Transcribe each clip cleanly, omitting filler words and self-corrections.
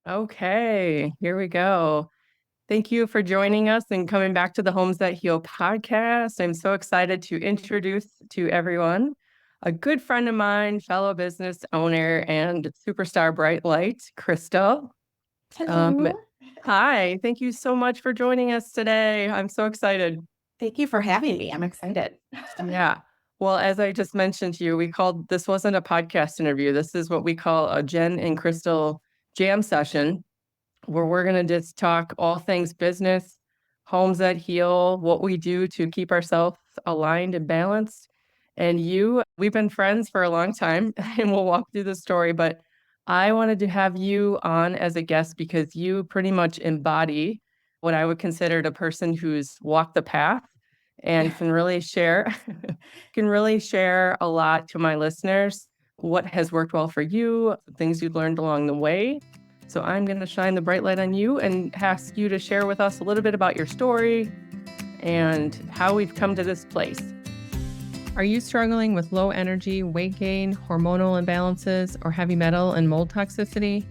Okay, here we go. Thank you for joining us and coming back to the Homes That Heal podcast. I'm so excited to introduce to everyone a good friend of mine, fellow business owner, and superstar bright light, Crystal. Um, Hello. Hi, thank you so much for joining us today. I'm so excited. Thank you for having me. I'm excited. Yeah. Well, as I just mentioned to you, this wasn't a podcast interview. This is what we call a Jen and Crystal jam session, where we're going to just talk all things business, homes that heal, what we do to keep ourselves aligned and balanced. And we've been friends for a long time and we'll walk through the story. But I wanted to have you on as a guest because you pretty much embody what I would consider a person who's walked the path and can really share can really share a lot to my listeners, what has worked well for you, things you've learned along the way. So I'm going to shine the bright light on you and ask you to share with us a little bit about your story and how we've come to this place. Are you struggling with low energy, weight gain, hormonal imbalances, or heavy metal and mold toxicity?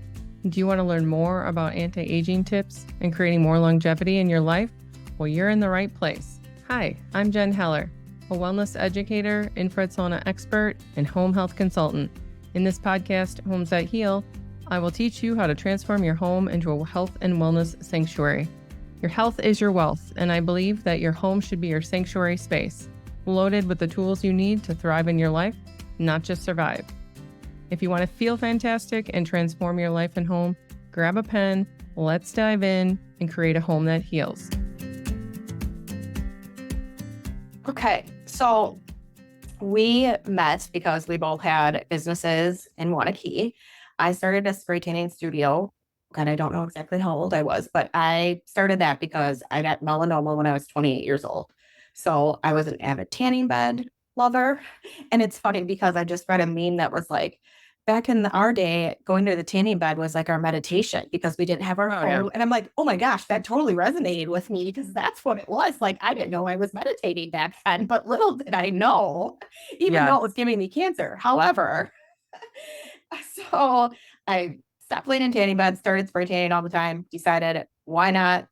Do you want to learn more about anti-aging tips and creating more longevity in your life? Well, you're in the right place. Hi, I'm Jen Heller, a wellness educator, infrared sauna expert, and home health consultant. In this podcast, Homes That Heal, I will teach you how to transform your home into a health and wellness sanctuary. Your health is your wealth, and I believe that your home should be your sanctuary space, loaded with the tools you need to thrive in your life, not just survive. If you want to feel fantastic and transform your life and home, grab a pen, let's dive in and create a home that heals. Okay, so we met because we both had businesses in Wanakee. I started a spray tanning studio, and I don't know exactly how old I was, but I started that because I got melanoma when I was 28 years old. So I was an avid tanning bed lover. And it's funny because I just read a meme that was like, back in our day, going to the tanning bed was like our meditation because we didn't have our phone. Yeah. And I'm like, oh my gosh, that totally resonated with me because that's what it was. Like, I didn't know I was meditating back then, but little did I know, even though it was Yes. giving me cancer. However, so I stopped laying in tanning bed, started spray tanning all the time, decided why not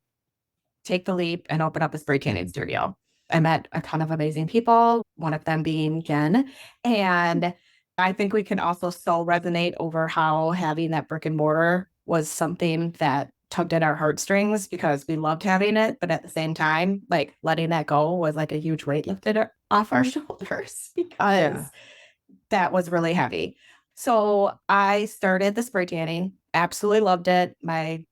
take the leap and open up a spray tanning studio. I met a ton of amazing people, one of them being Jen. And I think we can also so resonate over how having that brick and mortar was something that tugged at our heartstrings because we loved having it. But at the same time, like letting that go was like a huge weight lifted off our shoulders because that was really heavy. So I started the spray tanning, absolutely loved it. My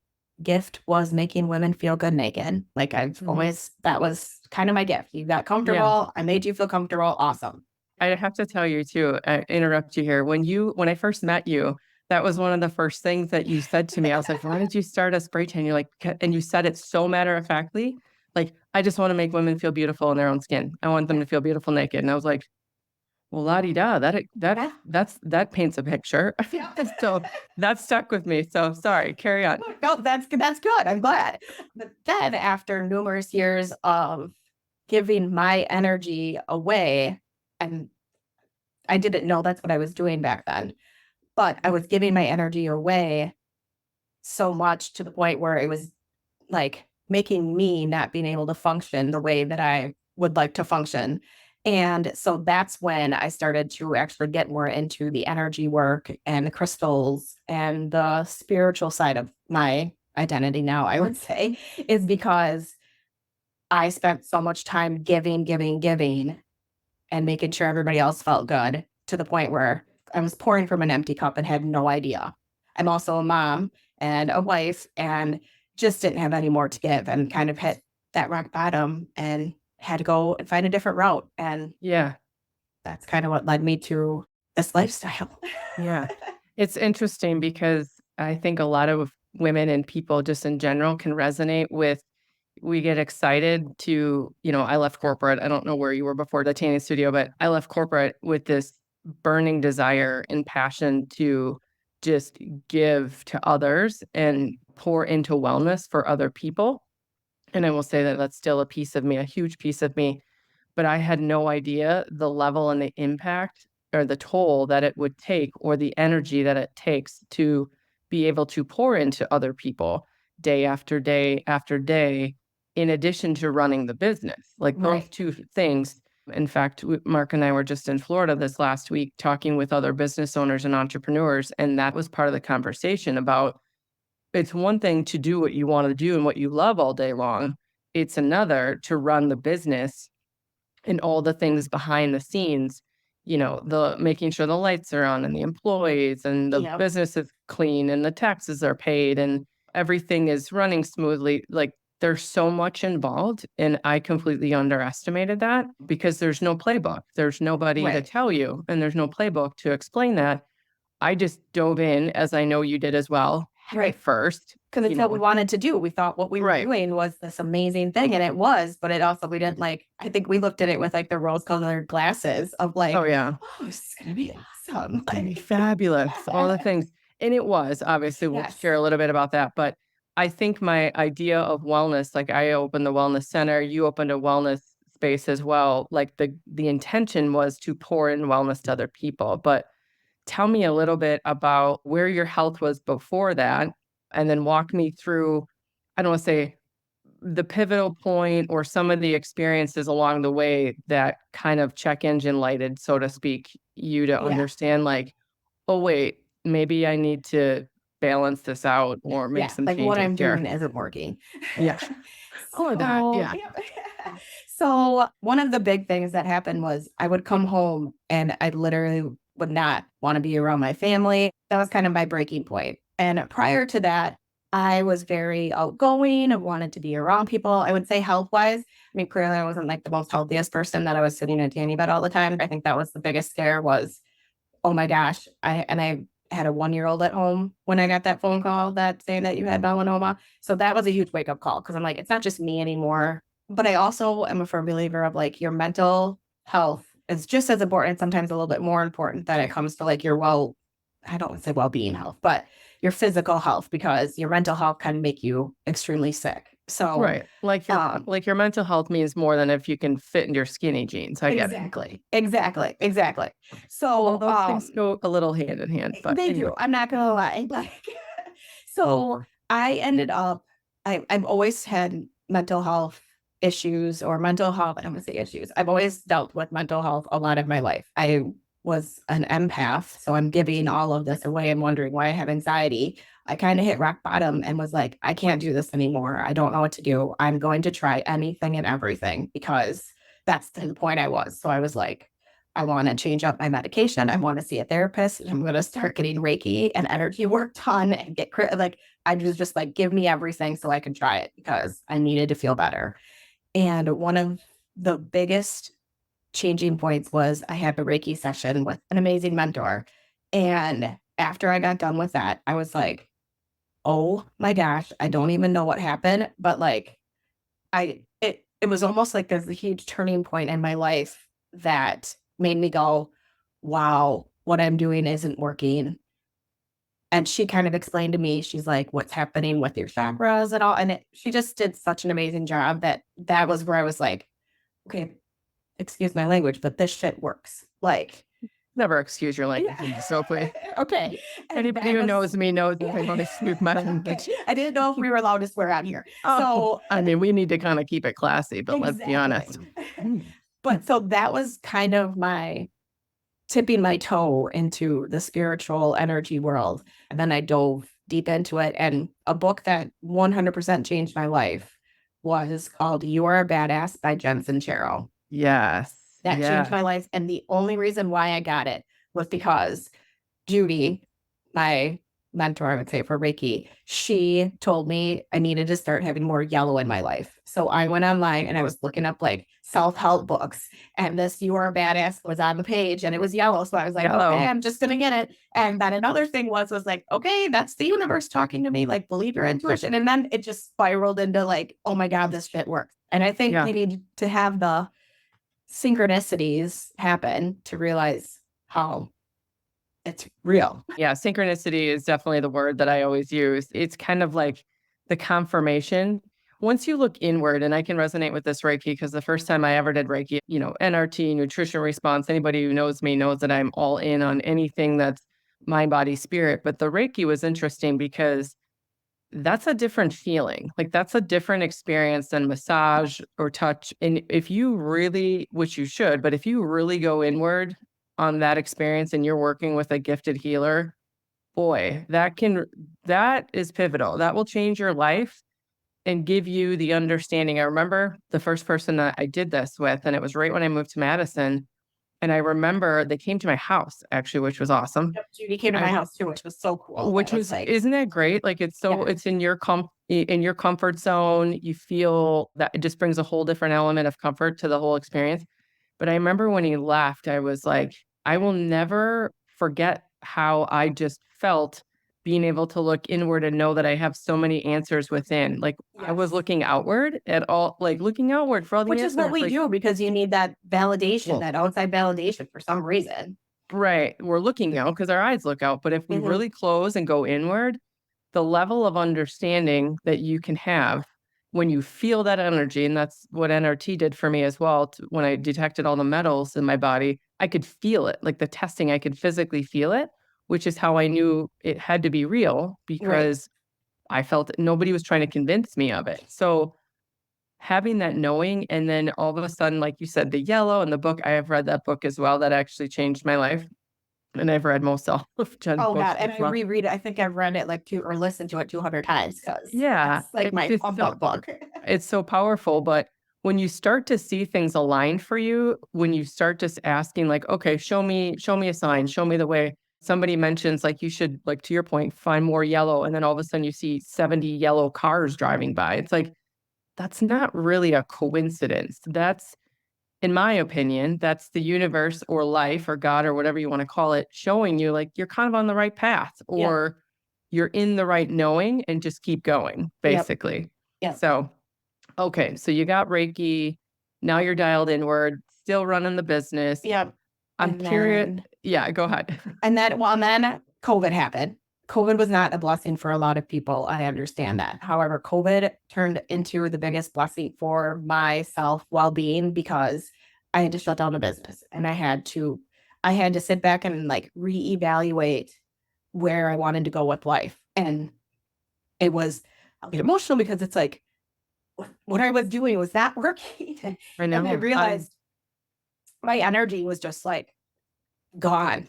gift was making women feel good naked. Like I've always, that was kind of my gift. You got Yeah. comfortable. I made you feel comfortable. Awesome. I have to tell you too, interrupt you here. When I first met you, that was one of the first things that you said to me. I was like, why did you start a spray tan? You're like, and you said it so matter of factly, like, I just want to make women feel beautiful in their own skin. I want them to feel beautiful naked. And I was like, well, la-di-da, Yeah. that paints a picture. Yeah. So that stuck with me. So sorry, carry on. No, that's good. That's good. I'm glad. But then after numerous years of giving my energy away, and I didn't know that's what I was doing back then, but I was giving my energy away so much to the point where it was like making me not being able to function the way that I would like to function. And so that's when I started to actually get more into the energy work and the crystals and the spiritual side of my identity now, I would say, is because I spent so much time giving, and making sure everybody else felt good to the point where I was pouring from an empty cup and had no idea. I'm also a mom and a wife and just didn't have any more to give and kind of hit that rock bottom and had to go and find a different route. And Yeah. that's kind of what led me to this lifestyle. Yeah. It's interesting because I think a lot of women and people just in general can resonate with, we get excited to, I left corporate. I don't know where you were before the tanning studio, but I left corporate with this burning desire and passion to just give to others and pour into wellness for other people. And I will say that that's still a piece of me, a huge piece of me, but I had no idea the level and the impact or the toll that it would take or the energy that it takes to be able to pour into other people day after day after day, in addition to running the business. Like those two things. In fact, Mark and I were just in Florida this last week talking with other business owners and entrepreneurs. And that was part of the conversation about, it's one thing to do what you want to do and what you love all day long. It's another to run the business and all the things behind the scenes, the making sure the lights are on and the employees and the business is clean and the taxes are paid and everything is running smoothly. Like there's so much involved, and I completely underestimated that because there's no playbook. There's nobody to tell you, and there's no playbook to explain that. I just dove in, as I know you did as well, first. Because it's what we wanted to do. We thought what we were doing was this amazing thing, and it was, but it also, we didn't I think we looked at it with like the rose-colored glasses of like, oh, yeah. Oh, this is going to be awesome. It's going to be fabulous. All the things. And it was, obviously, we'll share a little bit about that. But I think my idea of wellness, like I opened the wellness center, you opened a wellness space as well. Like the intention was to pour in wellness to other people. But tell me a little bit about where your health was before that, and then walk me through, I don't want to say the pivotal point or some of the experiences along the way that kind of check engine lighted, so to speak, you to understand like, oh, wait, maybe I need to balance this out or make some changes. What I'm here. doing isn't working. Yeah. So, So one of the big things that happened was I would come home and I literally would not want to be around my family. That was kind of my breaking point. And prior to that, I was very outgoing. I wanted to be around people. I would say health-wise. I mean, clearly I wasn't like the most healthiest person that I was sitting in a tanning bed all the time. I think that was the biggest scare was, oh my gosh. I had a 1-year-old at home when I got that phone call that saying that you had melanoma. So that was a huge wake-up call because I'm like, it's not just me anymore. But I also am a firm believer of like your mental health is just as important, sometimes a little bit more important that it comes to like your I don't want to say well-being health, but your physical health, because your mental health can make you extremely sick. So like your mental health means more than if you can fit in your skinny jeans. I get it. Exactly. So all those things go a little hand in hand, but they do. I'm not gonna lie. So I ended up. I've always had mental health issues or mental health. I'm gonna say issues. I've always dealt with mental health a lot of my life. I was an empath, so I'm giving all of this away and wondering why I have anxiety. I kind of hit rock bottom and was like, I can't do this anymore. I don't know what to do. I'm going to try anything and everything because that's the point I was. So I was like, I want to change up my medication. I want to see a therapist. And I'm going to start getting Reiki and energy work done and get like, I was just like, give me everything so I can try it because I needed to feel better. And one of the biggest changing points was I had a Reiki session with an amazing mentor. And after I got done with that, I was like, oh my gosh, I don't even know what happened. But like, it was almost like there's a huge turning point in my life that made me go, wow, what I'm doing isn't working. And she kind of explained to me, she's like, what's happening with your chakras and all. And she just did such an amazing job that was where I was like, okay, excuse my language, but this shit works. Like, never excuse your language. So please. Okay. Anybody who knows me knows that I don't excuse my language. I didn't know if we were allowed to swear out here. So I mean, we need to kind of keep it classy, but let's be honest. But so that was kind of my tipping my toe into the spiritual energy world. And then I dove deep into it. And a book that 100% changed my life was called You Are a Badass by Jen Sincero. Yes. That changed my life. And the only reason why I got it was because Judy, my mentor, I would say for Reiki, she told me I needed to start having more yellow in my life. So I went online and I was looking up like self-help books, and this You Are a Badass was on the page and it was yellow. So I was like, okay, I'm just going to get it. And then another thing was like, okay, that's the universe talking to me, like believe your intuition. And then it just spiraled into like, oh my God, this shit works. And I think we need to have the synchronicities happen to realize how it's real. Yeah, synchronicity is definitely the word that I always use. It's kind of like the confirmation. Once you look inward, and I can resonate with this Reiki because the first time I ever did Reiki, NRT, nutrition response, anybody who knows me knows that I'm all in on anything that's mind, body, spirit. But the Reiki was interesting because that's a different feeling. Like that's a different experience than massage or touch. And if you really, which you should, but if you really go inward on that experience and you're working with a gifted healer, boy, that is pivotal. That will change your life and give you the understanding. I remember the first person that I did this with, and it was right when I moved to Madison. And I remember they came to my house actually, which was awesome. Yep, Judy came to my house too, which was so cool. Which was, isn't that great? Like it's so, it's in your comfort zone. You feel that it just brings a whole different element of comfort to the whole experience. But I remember when he left, I was like, I will never forget how I just felt being able to look inward and know that I have so many answers within. Like I was looking outward at all, like looking outward for all the which answers. is what we like, do because you need that validation, Well- that outside validation for some reason. Right. We're looking out because our eyes look out. But if we really close and go inward, the level of understanding that you can have when you feel that energy, and that's what NRT did for me as well. When I detected all the metals in my body, I could feel it. Like the testing, I could physically feel it, which is how I knew it had to be real because I felt nobody was trying to convince me of it. So having that knowing, and then all of a sudden, like you said, the yellow and the book, I have read that book as well. That actually changed my life. And I've read most all of Jen's books. God, and I reread it. I think I've read it like or listened to it 200 times because it's like my pump up book. It's so powerful. But when you start to see things align for you, when you start just asking like, okay, show me a sign, show me the way. Somebody mentions like you should, like to your point, find more yellow. And then all of a sudden you see 70 yellow cars driving by. It's like, that's not really a coincidence. That's, in my opinion, that's the universe or life or God or whatever you want to call it, showing you like you're kind of on the right path or you're in the right knowing, and just keep going, basically. Yeah. So, okay. So you got Reiki. Now you're dialed inward, still running the business. Yep. I'm curious. Yeah, go ahead. And then COVID happened. COVID was not a blessing for a lot of people. I understand that. However, COVID turned into the biggest blessing for my self well-being because I had to shut down the business and I had to sit back and like reevaluate where I wanted to go with life. And it was, I'll get emotional because it's like what I was doing was not working. I know. And I realized my energy was just like gone.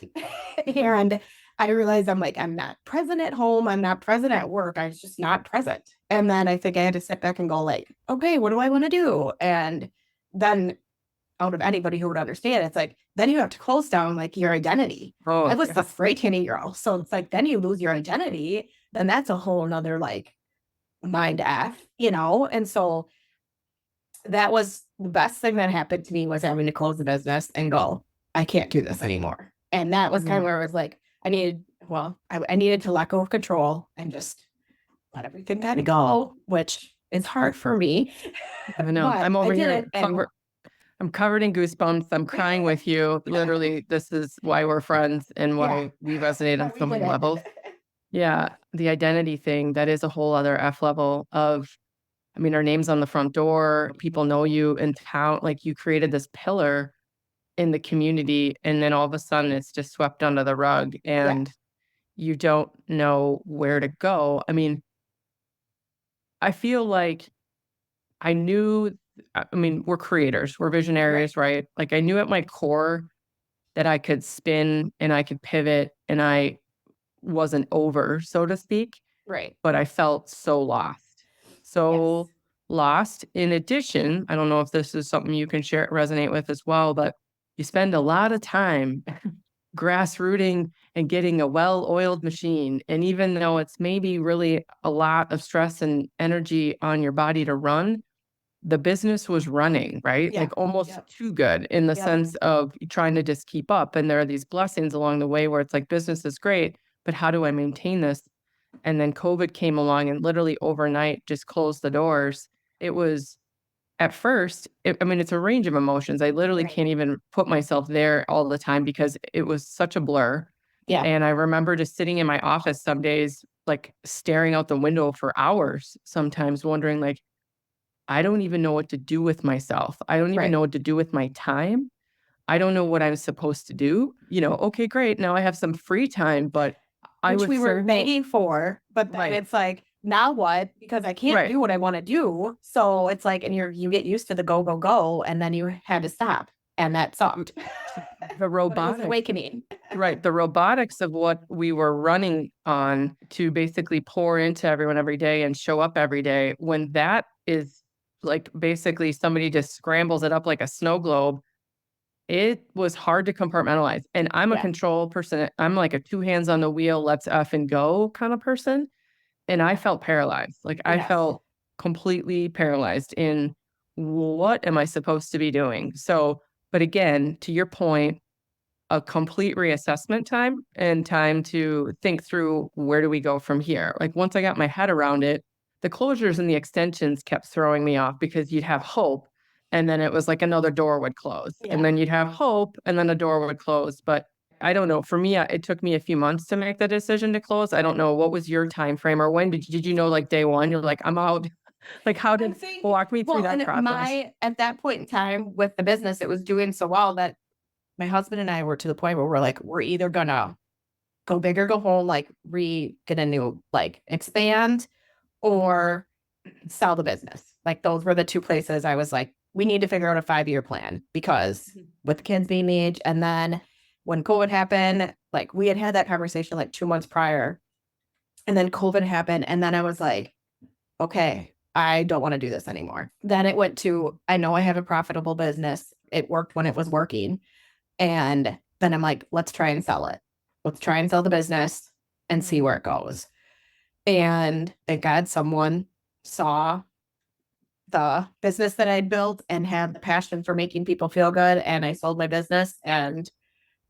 And I realized I'm not present at home. I'm not present at work. I was just not present. And then I think I had to sit back and go like, okay, what do I want to do? And then out of anybody who would understand, it's like, then you have to close down like your identity. I was the freight hitting girl. So it's like, then you lose your identity. Then that's a whole nother like mind F, And so that was the best thing that happened to me was having to close the business and go, I can't do this anymore. And that was kind of where I was like, I needed to let go of control and just let everything kind of go, which is hard for me. I know. I'm over here. I'm covered in goosebumps. I'm crying with you. Literally, this is why we're friends and why we resonate on so many levels. Yeah. The identity thing, that is a whole other F level of, I mean, our name's on the front door. People know you in town. Like you created this pillar in the community, and then all of a sudden it's just swept under the rug and you don't know where to go. I mean, I feel like we're creators, we're visionaries, right? Like I knew at my core that I could spin and I could pivot and I wasn't over, so to speak. Right. But I felt so lost. Lost. In addition, I don't know if this is something you can resonate with as well, but you spend a lot of time grassrooting and getting a well-oiled machine. And even though it's maybe really a lot of stress and energy on your body to run, the business was running, right? Like almost too good in the sense of trying to just keep up. And there are these blessings along the way where it's like, business is great, but how do I maintain this? And then COVID came along and literally overnight just closed the doors. It was at first, it's a range of emotions. I literally can't even put myself there all the time because it was such a blur. Yeah. And I remember just sitting in my office some days, like staring out the window for hours, sometimes wondering like, I don't even know what to do with myself. I don't even know what to do with my time. I don't know what I'm supposed to do. Okay, great. Now I have some free time, but I Which would we were certainly, begging for, but then Right. it's like, now what? Because I can't Right. do what I want to do. So it's like, and you get used to the go, go, go, and then you had to stop. And that sucked. the But it was robotics. awakening. Right. The robotics of what we were running on to basically pour into everyone every day and show up every day, when that is like basically somebody just scrambles it up like a snow globe, it was hard to compartmentalize. And I'm a Yeah. control person. I'm like a 2 hands on the wheel, let's F and go kind of person. And I felt paralyzed. Like I Yes. felt completely paralyzed in what am I supposed to be doing? So, but again, to your point, a complete reassessment time and time to think through where do we go from here. Like once I got my head around it, the closures and the extensions kept throwing me off because you'd have hope and then it was like another door would close Yeah. and then you'd have hope and then a door would close. But I don't know. For me, it took me a few months to make the decision to close. I don't know. What was your time frame, or when did you know, like day one, you're like, I'm out? Like how did, walk me through Well, that and process? at that point in time with the business, it was doing so well that my husband and I were to the point where we're like, we're either gonna go big or go home, like get a new, like expand or sell the business. Like those were the two places I was like, we need to figure out a 5-year plan because with the kids being the age. And then when COVID happened, like we had that conversation like 2 months prior. And then COVID happened. And then I was like, okay, I don't want to do this anymore. Then it went to, I know I have a profitable business. It worked when it was working. And then I'm like, let's try and sell it. Let's try and sell the business and see where it goes. And thank God someone saw the business that I'd built and had the passion for making people feel good. And I sold my business. And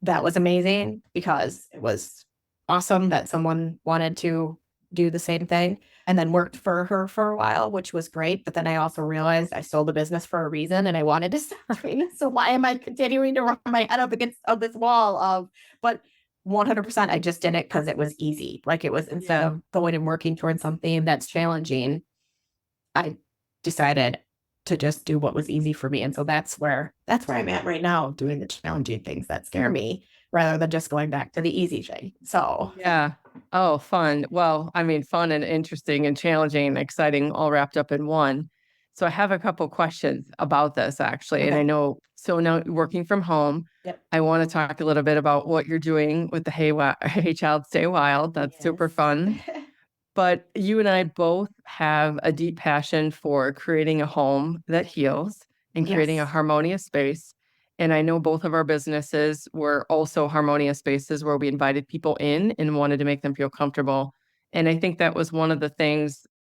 that was amazing because it was awesome that someone wanted to do the same thing and then worked for her for a while, which was great. But then I also realized I sold the business for a reason and I wanted to stop doing it. So why am I continuing to run my head up against this wall of, but 100%, I just did it because it was easy. Like it was instead of going and working towards something that's challenging, I decided to just do what was easy for me. And so that's where I'm at right now, doing the challenging things that scare me rather than just going back to the easy thing. So Yeah. Oh, fun. Well, I mean, fun and interesting and challenging and exciting all wrapped up in one. So I have a couple questions about this actually. And I Okay. know, so now working from home, Yep. I want to talk a little bit about what you're doing with the Hey Child Stay Wild. That's super fun. But you and I both have a deep passion for creating a home that heals and creating a Yes. harmonious space. And I know both of our businesses were also harmonious spaces where we invited people in and wanted to make them feel comfortable. And I think that was one of the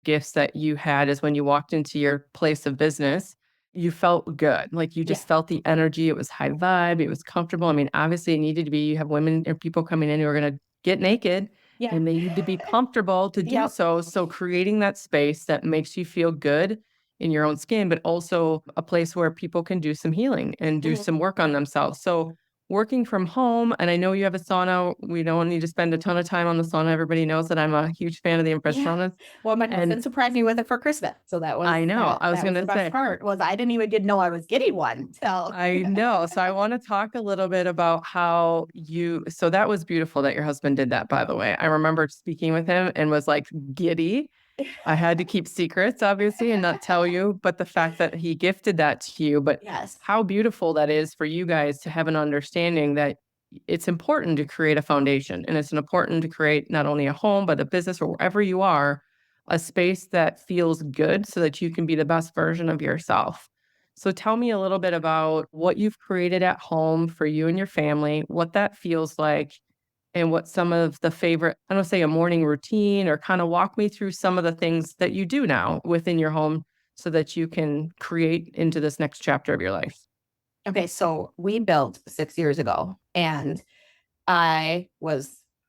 gifts that you had is when you walked into your place of business, you felt good. Like you just felt the energy. It was high vibe. It was comfortable. I mean, obviously it needed to be, you have women or people coming in who are going to get naked and they need to be comfortable to do Yep. so. So creating that space that makes you feel good in your own skin, but also a place where people can do some healing and do some work on themselves. So working from home, and I know you have a sauna. We don't need to spend a ton of time on the sauna. Everybody knows that I'm a huge fan of the infrared saunas. Well, my husband surprised me with it for Christmas. So that was, I know. I was that was going to the best say. part was I didn't even know I was getting one. So I know. So I want to talk a little bit about so that was beautiful that your husband did that, by the way. I remember speaking with him and was like giddy. I had to keep secrets, obviously, and not tell you, but the fact that he gifted that to you, but yes. how beautiful that is for you guys to have an understanding that it's important to create a foundation and it's important to create not only a home, but a business or wherever you are, a space that feels good so that you can be the best version of yourself. So tell me a little bit about what you've created at home for you and your family, what that feels like, and what some of the favorite, I don't say a morning routine, or kind of walk me through some of the things that you do now within your home so that you can create into this next chapter of your life. Okay. So we built 6 years ago and I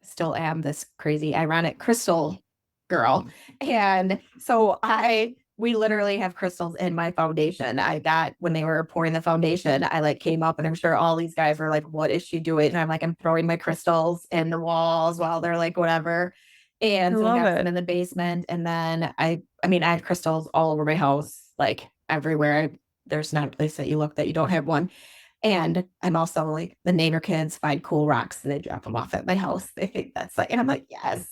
still am this crazy, ironic crystal girl. And so we literally have crystals in my foundation. I got, when they were pouring the foundation, I like came up and I'm sure all these guys were like, what is she doing? And I'm like, I'm throwing my crystals in the walls while they're like, whatever. And I so we love got it. some in the basement. And then I mean, I have crystals all over my house, like everywhere. There's not a place that you look that you don't have one. And I'm also like, the neighbor kids find cool rocks and they drop them off at my house. They think that's like, and I'm like, yes.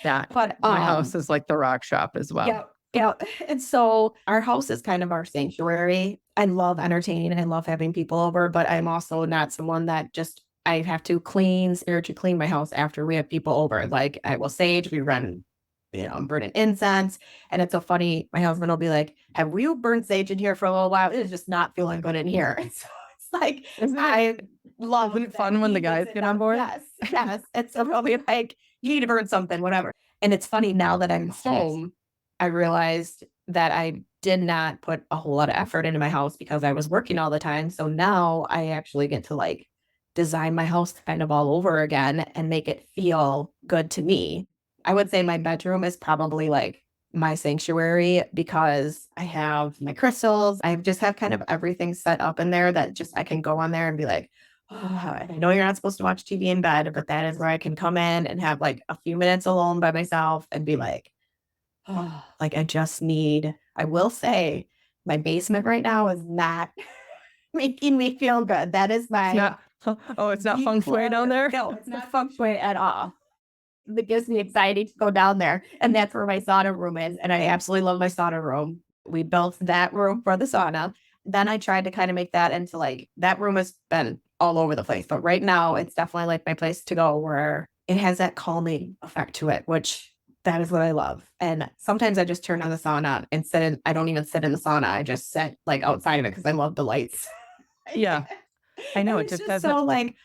Yeah. But My house is like the rock shop as well. yeah, yeah. And so our house is kind of our sanctuary. I love entertaining. I love having people over, but I'm also not someone that just I have to spiritually clean my house after we have people over. Like I will sage, we run, burning incense. And it's so funny. My husband will be like, "Have we burned sage in here for a little while? It is just not feeling good in here." And so it's like I love Isn't it fun when the guys get on board? Yes, yes. And so he'll be like, "You need to burn something, whatever." And it's funny now that I'm home, I realized that I did not put a whole lot of effort into my house because I was working all the time. So now I actually get to like design my house kind of all over again and make it feel good to me. I would say my bedroom is probably like my sanctuary because I have my crystals. I just have kind of everything set up in there that just I can go on there and be like, oh, I know you're not supposed to watch TV in bed, but that is where I can come in and have like a few minutes alone by myself and be like, oh, like I will say my basement right now is not making me feel good. That is my It's not feng shui down there? No, it's not feng shui at all. That gives me anxiety to go down there. And that's where my sauna room is. And I absolutely love my sauna room. We built that room for the sauna. Then I tried to kind of make that into like that room has been all over the place. But right now it's definitely like my place to go where it has that calming effect to it, which that is what I love. And sometimes I just turn on the sauna and I don't even sit in the sauna. I just sit like outside of it because I love the lights. Yeah. I know. It just so like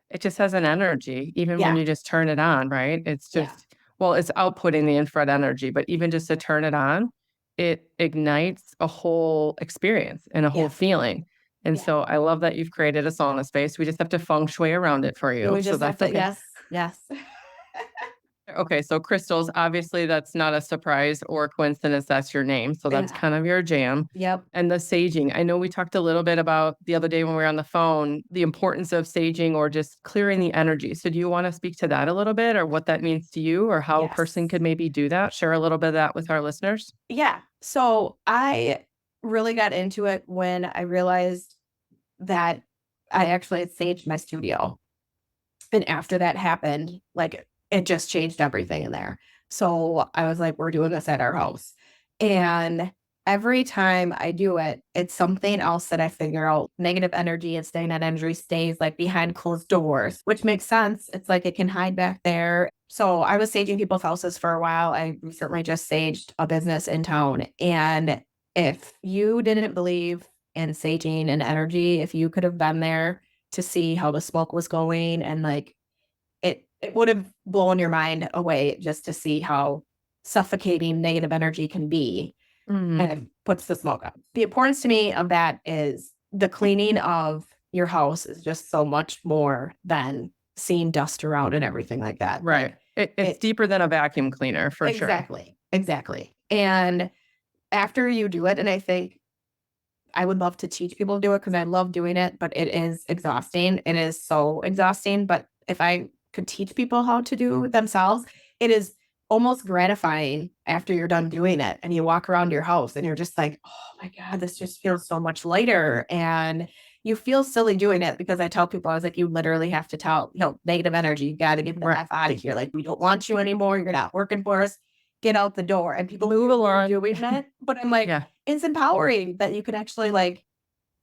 it just has an energy, even when yeah. you just turn it on, right? It's just, well, it's outputting the infrared energy, but even just to turn it on, it ignites a whole experience and a whole feeling. And so I love that you've created a sauna space. We just have to feng shui around it for you. We just have to, okay. yes. Okay, so crystals, obviously that's not a surprise or coincidence. That's your name. So that's kind of your jam. Yep. And the saging. I know we talked a little bit about the other day when we were on the phone, the importance of saging or just clearing the energy. So do you want to speak to that a little bit or what that means to you or how a person could maybe do that? Share a little bit of that with our listeners. Yeah. So I really got into it when I realized that I actually had saged my studio. And after that happened, like it just changed everything in there. So I was like, we're doing this at our house. And every time I do it, it's something else that I figure out. Negative energy and stagnant energy stays like behind closed doors, which makes sense. It's like it can hide back there. So I was saging people's houses for a while. I recently just saged a business in town. And if you didn't believe in saging and energy, if you could have been there to see how the smoke was going and like it would have blown your mind away just to see how suffocating negative energy can be and it puts the smoke up. The importance to me of that is the cleaning of your house is just so much more than seeing dust around and everything like that. Right. It's deeper than a vacuum cleaner for sure. Exactly. And after you do it, and I think I would love to teach people to do it because I love doing it, but it is exhausting. It is so exhausting. But if I could teach people how to do it themselves, it is almost gratifying after you're done doing it and you walk around your house and you're just like, oh my God, this just feels so much lighter. And you feel silly doing it because I tell people, I was like, you literally have to tell, negative energy, you got to get the F out of here. Like, we don't want you anymore. You're not working for us. Get out the door. And people move along doing that. But I'm like, it's empowering that you can actually like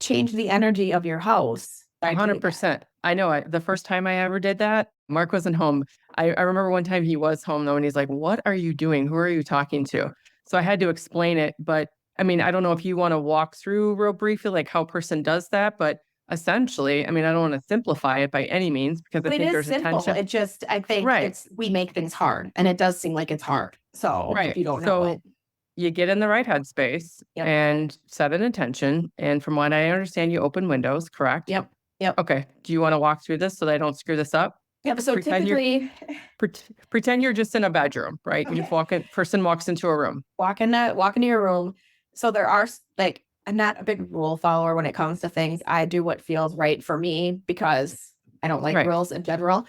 change the energy of your house. 100%. I know the first time I ever did that, Mark wasn't home. I remember one time he was home though, and he's like, what are you doing? Who are you talking to? So I had to explain it. But I mean, I don't know if you want to walk through real briefly, like how a person does that, but essentially, I mean, I don't want to simplify it by any means because I think there's simple. attention. It just, I think we make things hard and it does seem like it's hard. So if you don't know it. You get in the right headspace and set an intention. And from what I understand, you open windows, correct? Yep. Okay. Do you want to walk through this so that I don't screw this up? Yep. So typically, pretend you're just in a bedroom, right? Okay. You person walks into a room. Walk into your room. So there are like, I'm not a big rule follower when it comes to things. I do what feels right for me because I don't like rules in general.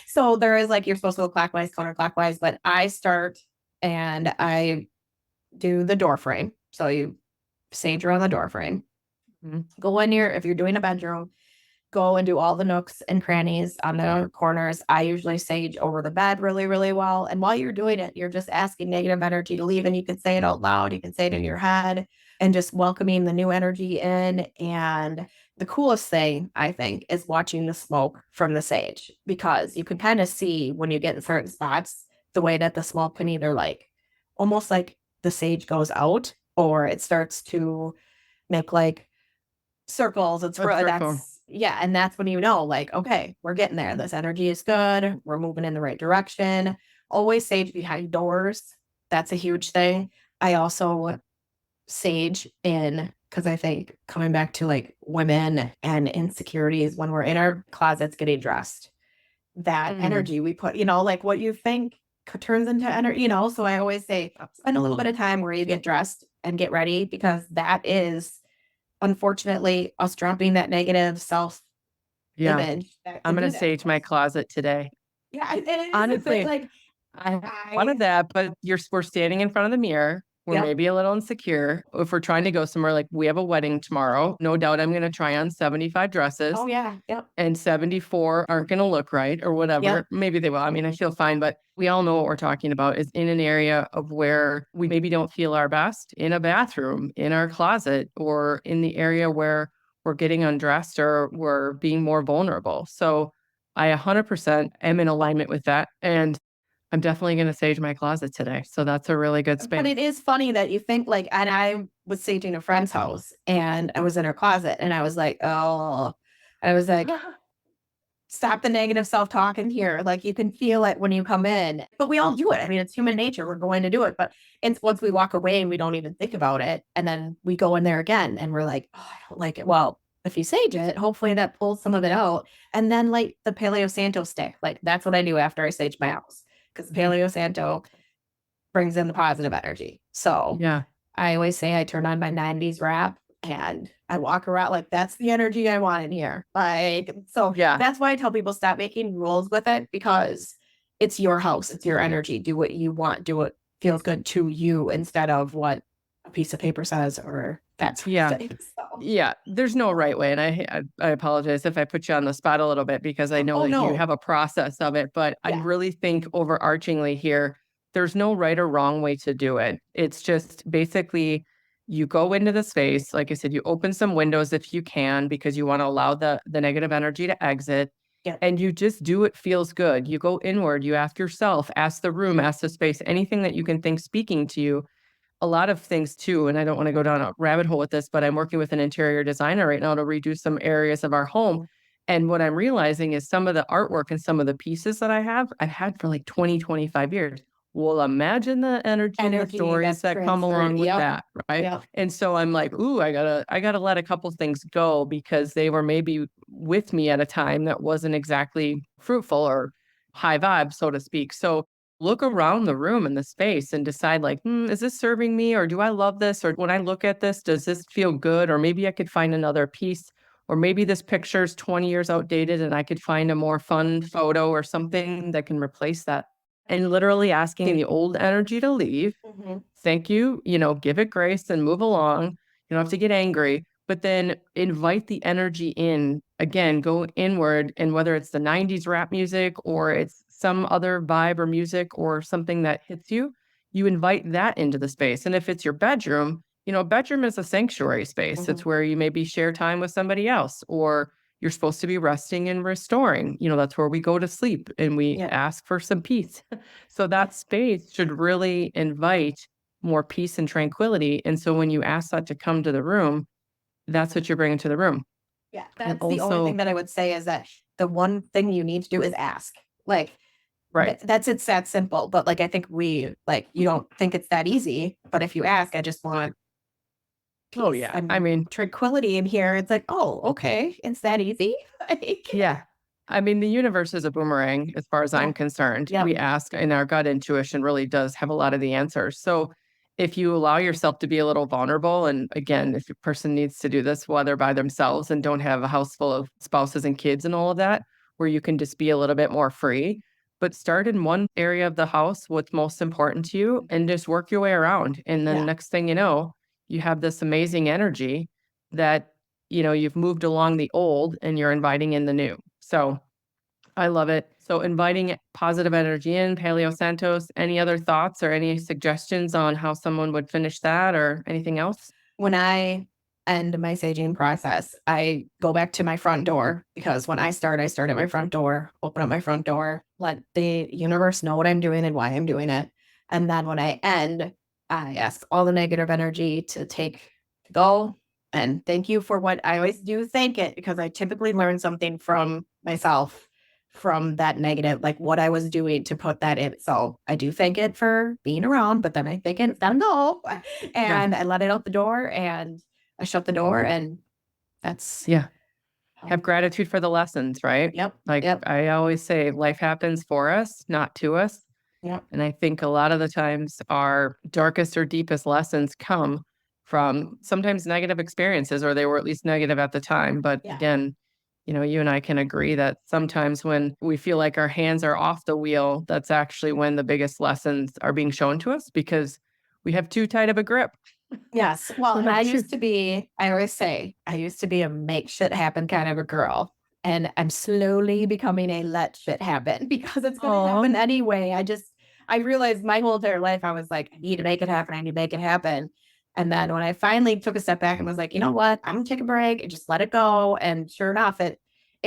So there is like, you're supposed to go clockwise, counterclockwise, but I start and I do the door frame. So you sage around the door frame. Mhm. Go in here, if you're doing a bedroom, go and do all the nooks and crannies on the corners. I usually sage over the bed really, really well. And while you're doing it, you're just asking negative energy to leave. And you can say it out loud, you can say it in your head, and just welcoming the new energy in. And the coolest thing, I think, is watching the smoke from the sage, because you can kind of see when you get in certain spots the way that the smoke can either like almost like the sage goes out, or it starts to make like circles and A circle. and that's when you know, like, okay, we're getting there. This energy is good. We're moving in the right direction. Always sage behind doors. That's a huge thing. I also sage in, because I think coming back to like women and insecurities when we're in our closets getting dressed, that Mm. energy we put, like what you think turns into energy, So I always say, spend a little bit of time where you get dressed and get ready, because that is unfortunately us dropping that negative self Yeah. image that I'm can gonna do that sage to my us. closet today. Yeah, it is. It's Honestly, like I I, wanted that, but we're standing in front of the mirror. We're yep. maybe a little insecure. If we're trying to go somewhere, like we have a wedding tomorrow, no doubt I'm gonna try on 75 dresses Oh yeah. Yep. and 74 aren't gonna look right or Yep. whatever. Maybe they will. I mean, I feel fine, but we all know what we're talking about is in an area of where we maybe don't feel our best in a bathroom, in our closet, or in the area where we're getting undressed or we're being more vulnerable. So I 100% am in alignment with that. And I'm definitely going to sage my closet today. So that's a really good But space. it is funny that you think like, and I was saging a friend's house and I was in her closet and I was like, oh, I was like, stop the negative self talk in here. Like you can feel it when you come in, but we all do it. I mean, it's human nature. We're going to do it. But it's once we walk away and we don't even think about it. And then we go in there again and we're like, oh, I don't like it. Well, if you sage it, hopefully that pulls some of it out. And then like the Paleo Santo stick, like that's what I do after I sage my house, because Paleo Santo brings in the positive energy. So Yeah. I always say I turn on my 90s wrap and I walk around like that's the energy I want in here. Like, so Yeah. that's why I tell people stop making rules with it, because it's your house, it's your energy. Do what you want, do what feels good to you instead of what a piece of paper says or that sort Yeah. of thing. So, Yeah, there's no right way, and I apologize if I put you on the spot a little bit because I know oh that you no. have a process of it, but I Yeah. really think overarchingly here, there's no right or wrong way to do it. It's just basically you go into the space, like I said, you open some windows if you can because you want to allow the negative energy to exit, Yeah. and you just do what feels good. You go inward, you ask yourself, ask the room, ask the space, anything that you can think speaking to you a lot of things too, and I don't want to go down a rabbit hole with this, but I'm working with an interior designer right now to redo some areas of our home. And what I'm realizing is some of the artwork and some of the pieces that I've had for like 20, 25 years. Well, imagine the energy and the Energy stories that's that come transferred. along with Yep. that, right? Yep. And so I'm like, ooh, I gotta let a couple things go because they were maybe with me at a time that wasn't exactly fruitful or high vibe, so to speak. So look around the room and the space and decide like, is this serving me or do I love this? Or when I look at this, does this feel good? Or maybe I could find another piece. Or maybe this picture's 20 years outdated and I could find a more fun photo or something that can replace that. And literally asking the old energy to leave. Mhm. Thank you, give it grace and move along. You don't have to get angry, but then invite the energy in. Again, go inward. And whether it's the 90s rap music or it's some other vibe or music or something that hits you, you invite that into the space. And if it's your bedroom, bedroom is a sanctuary space. It's Mhm. where you maybe share time with somebody else or you're supposed to be resting and restoring. That's where we go to sleep and we Yeah. ask for some peace. So that space should really invite more peace and tranquility. And so when you ask that to come to the room, that's what you're bringing to the room. Yeah, And that's the only also, thing that I would say is that the one thing you need to do is ask. Like right. that's it's that simple. But like I think we like you don't think it's that easy. But if you ask, I just want Oh, peace yeah. I and mean, tranquility in here. It's like, oh, okay, it's that easy. Like, yeah. I mean, the universe is a boomerang as far as yeah, I'm concerned. yep, We ask, and our gut intuition really does have a lot of the answers. So if you allow yourself to be a little vulnerable, and again, if a person needs to do this while they're by themselves and don't have a house full of spouses and kids and all of that, where you can just be a little bit more free, but start in one area of the house, what's most important to you, and just work your way around. And then yeah, next thing you know, you have this amazing energy that you've moved along the old and you're inviting in the new. So I love it. So inviting positive energy in, Paleo Santos. Any other thoughts or any suggestions on how someone would finish that or anything else? When I end my saging process, I go back to my front door because when I start at my front door, open up my front door, let the universe know what I'm doing and why I'm doing it. And then when I end, I ask all the negative energy to go. And thank you for what I always do. Thank it because I typically learn something from myself from that negative, like what I was doing to put that in. So I do thank it for being around, but then I think it's gotta go. And I let it out the door and I shut the door and that's Have gratitude for the lessons, right? Yep. Like Yep. I always say, life happens for us, not to us. Yep. And I think a lot of the times our darkest or deepest lessons come from sometimes negative experiences, or they were at least negative at the time. But Yeah. again, you and I can agree that sometimes when we feel like our hands are off the wheel, that's actually when the biggest lessons are being shown to us because we have too tight of a grip. Yes. Well, and I always say, I used to be a make shit happen kind of a girl. And I'm slowly becoming a let shit happen because it's going to happen anyway. I realized my whole entire life, I was like, I need to make it happen. I need to make it happen. And then when I finally took a step back and was like, you know what, I'm going to take a break and just let it go. And sure enough, it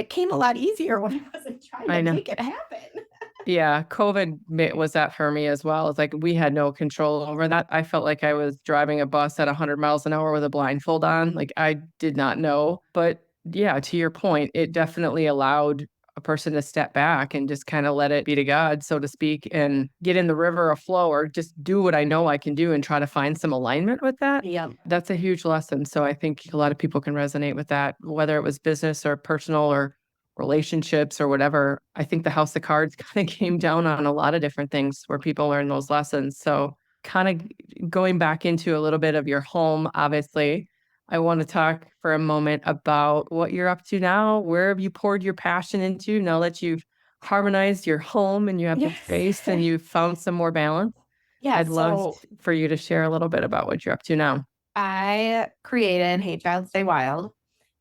came a lot easier when I wasn't trying to make it happen. Yeah, COVID was that for me as well. It's like we had no control over that. I felt like I was driving a bus at 100 miles an hour with a blindfold on. Like I did not know. But yeah, to your point, it definitely allowed a person to step back and just kind of let it be to God, so to speak, and get in the river of flow or just do what I know I can do and try to find some alignment with that. Yeah. That's a huge lesson. So I think a lot of people can resonate with that, whether it was business or personal or relationships or whatever. I think the house of cards kind of came down on a lot of different things where people learn those lessons. So kind of going back into a little bit of your home, obviously, I want to talk for a moment about what you're up to now. Where have you poured your passion into now that you've harmonized your home and you have the space and you've found some more balance? Yeah. I'd love for you to share a little bit about what you're up to now. I created Hey Child Stay Wild.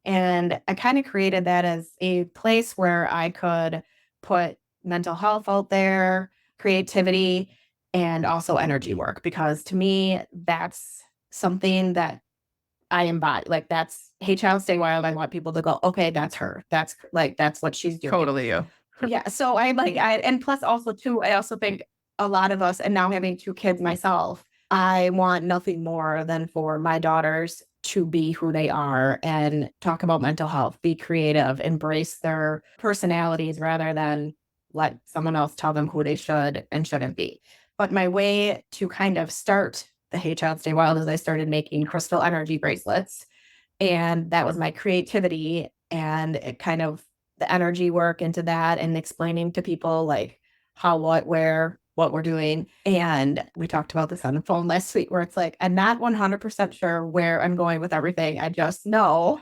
And I kind of created that as a place where I could put mental health out there, creativity, and also energy work. Because to me, that's something that I embody. Like that's Hey Child Stay Wild. I want people to go, okay, that's her. That's what she's doing. Totally you. Yeah. So and plus also too, I also think a lot of us, and now having 2 kids myself, I want nothing more than for my daughters to be who they are and talk about mental health, be creative, embrace their personalities rather than let someone else tell them who they should and shouldn't be. But my way to kind of start the Hey Child Stay Wild is I started making crystal energy bracelets. And that was my creativity and it kind of the energy work into that and explaining to people like how, what, where, what we're doing. And we talked about this on the phone last week where it's like, I'm not 100% sure where I'm going with everything. I just know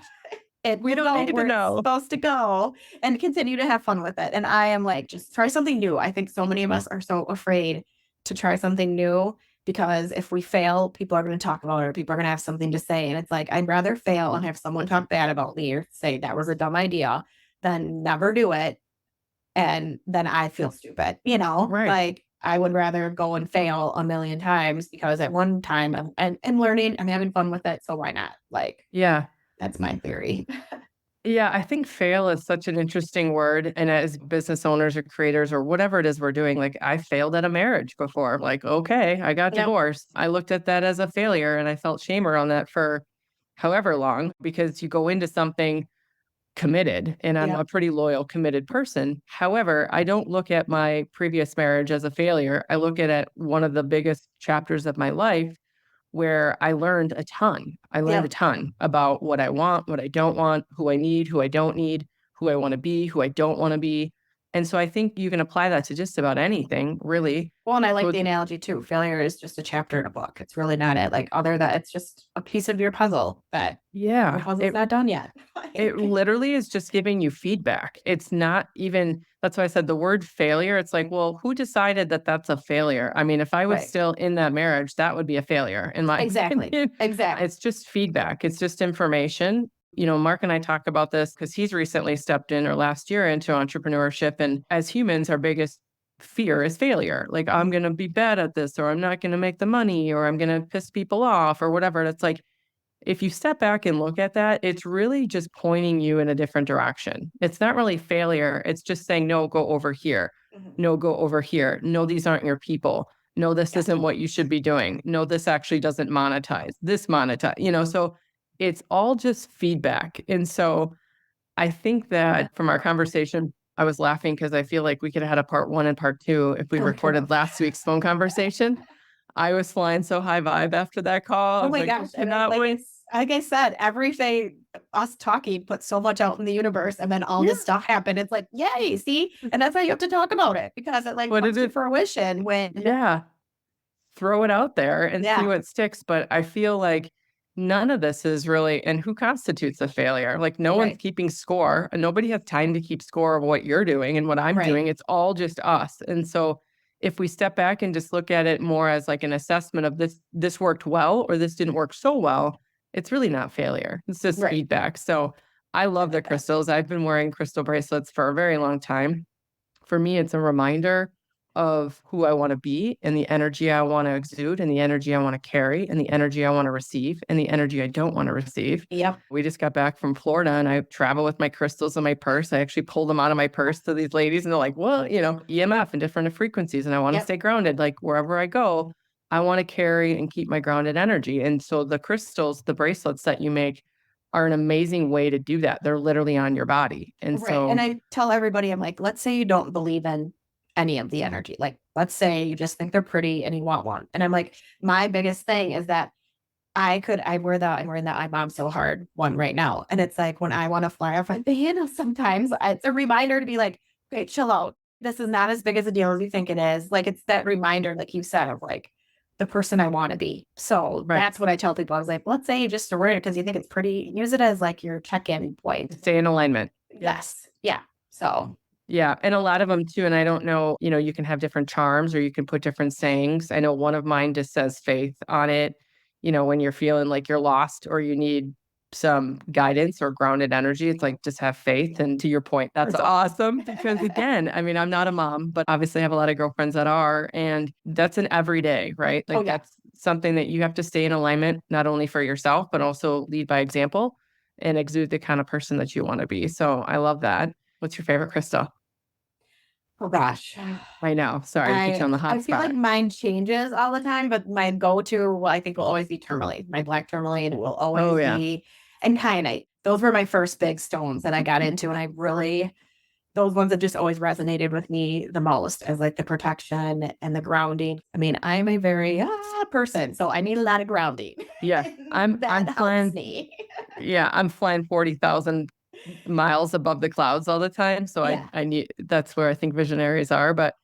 we don't need to know. Supposed to go and continue to have fun with it. And I am like, just try something new. I think so many of us are so afraid to try something new because if we fail, people are going to talk about it or people are going to have something to say. And it's like, I'd rather fail and have someone talk bad about me or say that was a dumb idea than never do it. And then I feel stupid, Right. like I would rather go and fail a million times because at one time I'm learning, I'm having fun with it. So why not? Like, yeah, that's my theory. Yeah, I think fail is such an interesting word. And as business owners or creators or whatever it is we're doing, like I failed at a marriage before. Like, okay, I got divorced. I looked at that as a failure and I felt shame around that for however long because you go into something committed and I'm a pretty loyal, committed person. However, I don't look at my previous marriage as a failure. I look at it one of the biggest chapters of my life where I learned a ton. I learned a ton about what I want, what I don't want, who I need, who I don't need, who I want to be, who I don't want to be. And so I think you can apply that to just about anything, really. Well, and I like the analogy too. Failure is just a chapter in a book. It's really not it. Like other that it's just a piece of your puzzle that the puzzle's not done yet. It literally is just giving you feedback. It's not even, that's why I said the word failure. It's like, well, who decided that that's a failure? I mean, if I was still in that marriage, that would be a failure in my opinion. Exactly. It's just feedback. It's just information. Mark and I talk about this because he's recently stepped in, or last year, into entrepreneurship. And as humans, our biggest fear is failure. Like, I'm going to be bad at this, or I'm not going to make the money, or I'm going to piss people off, or whatever. And it's like, if you step back and look at that, it's really just pointing you in a different direction. It's not really failure. It's just saying, no, go over here. No, go over here. No, these aren't your people. No, this isn't what you should be doing. No, this actually doesn't monetize. This monetize, so it's all just feedback. And so I think that from our conversation, I was laughing because I feel like we could have had a part 1 and part 2 if we recorded last week's phone conversation. I was flying so high vibe after that call. Oh my gosh. And like I said, everything, us talking put so much out in the universe, and then all this stuff happened. It's like, yay, see? And that's why you have to talk about it, because it comes to fruition when throw it out there and see what sticks. But I feel like none of this is really, and who constitutes a failure? Like, no one's keeping score, and nobody has time to keep score of what you're doing and what I'm doing. It's all just us. And so if we step back and just look at it more as like an assessment of this worked well, or this didn't work so well, it's really not failure. It's just feedback. So I love the crystals. I've been wearing crystal bracelets for a very long time. For me, it's a reminder of who I want to be, and the energy I want to exude, and the energy I want to carry, and the energy I want to receive, and the energy I don't want to receive. Yep. We just got back from Florida, and I travel with my crystals in my purse. I actually pulled them out of my purse to these ladies, and they're like, well, EMF and different frequencies. And I want to stay grounded. Like, wherever I go, I want to carry and keep my grounded energy. And so the crystals, the bracelets that you make, are an amazing way to do that. They're literally on your body. And so, and I tell everybody, I'm like, let's say you don't believe in any of the energy. Like, let's say you just think they're pretty and you want one. And I'm like, my biggest thing is that I'm wearing that I'm Mom So Hard one right now. And it's like, when I want to fly off my fan, sometimes it's a reminder to be like, okay, chill out. This is not as big as a deal as you think it is. Like, it's that reminder, like you said, of like the person I want to be. So that's what I tell people. I was like, let's say you just wear it because you think it's pretty. Use it as like your check-in point. Stay in alignment. Yes. Yeah. So. Yeah. And a lot of them too. And I don't know, you can have different charms, or you can put different sayings. I know one of mine just says faith on it. When you're feeling like you're lost, or you need some guidance or grounded energy, it's like, just have faith. And to your point, that's awesome. Because again, I mean, I'm not a mom, but obviously I have a lot of girlfriends that are, and that's an everyday, right? Like, that's something that you have to stay in alignment, not only for yourself, but also lead by example and exude the kind of person that you want to be. So I love that. What's your favorite crystal? Oh gosh. I know. Sorry to put you on the hot spot. I feel like mine changes all the time, but my go-to, I think, will always be tourmaline. My black tourmaline will always be, and kyanite. Those were my first big stones that I got into, and those ones have just always resonated with me the most, as like the protection and the grounding. I mean, I'm a very person, so I need a lot of grounding. Yeah, I'm flying. I'm flying 40,000 miles above the clouds all the time. So I need, that's where I think visionaries are. But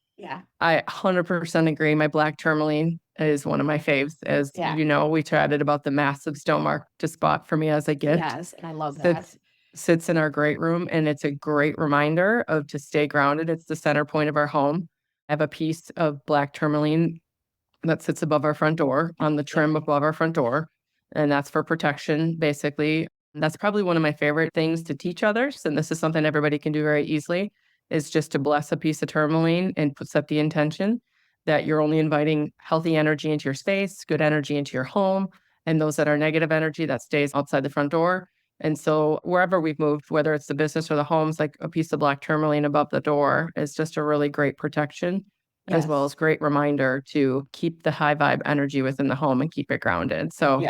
I 100% agree. My black tourmaline is one of my faves. As we chatted about the massive stone mark just bought for me as a gift. Yes, and I love that. Sits in our great room, and it's a great reminder to stay grounded. It's the center point of our home. I have a piece of black tourmaline that sits above our front door, on the trim above our front door. And that's for protection, basically. That's probably one of my favorite things to teach others. And this is something everybody can do very easily, is just to bless a piece of tourmaline and set the intention that you're only inviting healthy energy into your space, good energy into your home, and those that are negative energy, that stays outside the front door. And so wherever we've moved, whether it's the business or the homes, like a piece of black tourmaline above the door is just a really great protection, as well as great reminder to keep the high vibe energy within the home and keep it grounded. So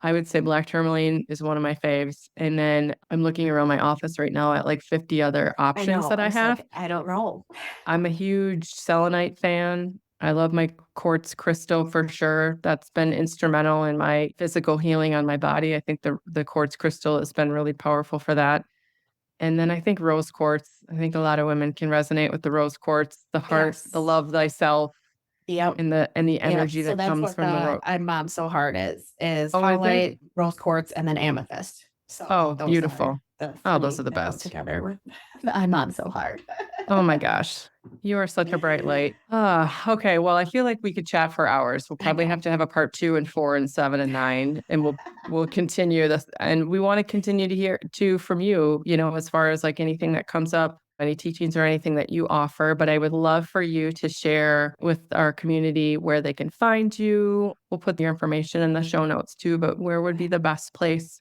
I would say black tourmaline is one of my faves. And then I'm looking around my office right now at like 50 other options that I have. Like, I don't know. I'm a huge selenite fan. I love my quartz crystal for sure. That's been instrumental in my physical healing on my body. I think the quartz crystal has been really powerful for that. And then I think rose quartz. I think a lot of women can resonate with the rose quartz, the heart, the love thyself. And the energy that comes from the rose. I'm Mom So Hard is highlight, rose quartz, and then amethyst. So beautiful. Those are the best. Together with I'm Mom So Hard. Oh my gosh. You are such a bright light. Okay. Well, I feel like we could chat for hours. We'll I probably know. have to have a part 2 and 4 and 7 and 9, and we'll continue this. And we want to continue to hear too from you, as far as like anything that comes up, any teachings or anything that you offer. But I would love for you to share with our community where they can find you. We'll put your information in the show notes too, but where would be the best place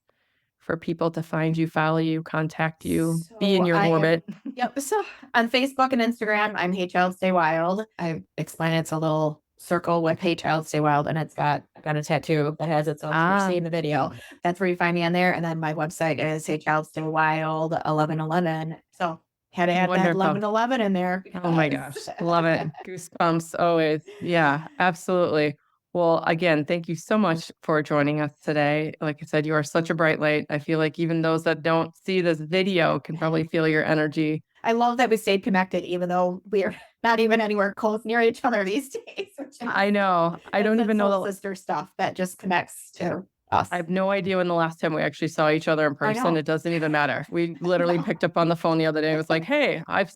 for people to find you, follow you, contact you, be in So your I am, orbit? yep. So on Facebook and Instagram, I'm Hey Child Stay Wild. I explain it's a little circle with Hey Child Stay Wild, and I've got a tattoo that has its own. You're Ah, seeing the video. That's where you find me on there. And then my website is Hey Child Stay Wild 1111. So had to add that wonderful. 1111 in there. Oh my gosh. Love it. Goosebumps always. Yeah, absolutely. Well, again, thank you so much for joining us today. Like I said, you are such a bright light. I feel like even those that don't see this video can probably feel your energy. I love that we stayed connected, even though we're not even anywhere close near each other these days. I know. I don't It's even know soul sister stuff that just connects to us. I have no idea when the last time we actually saw each other in I person. know. It doesn't even matter. We literally No. picked up on the phone the other day. It was like, hey, I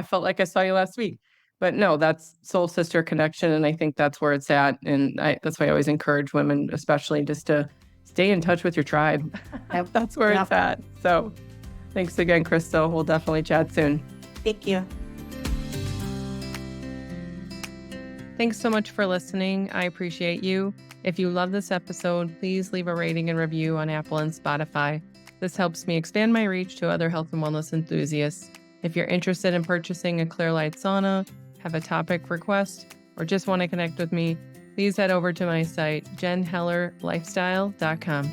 felt like I saw you last week. But no, that's soul sister connection. And I think that's where it's at. And that's why I always encourage women, especially just to stay in touch with your tribe. Yep. That's where Yep. it's at. So thanks again, Crystal. We'll definitely chat soon. Thank you. Thanks so much for listening. I appreciate you. If you love this episode, please leave a rating and review on Apple and Spotify. This helps me expand my reach to other health and wellness enthusiasts. If you're interested in purchasing a clear light sauna, have a topic request, or just want to connect with me, please head over to my site, jenhellerlifestyle.com.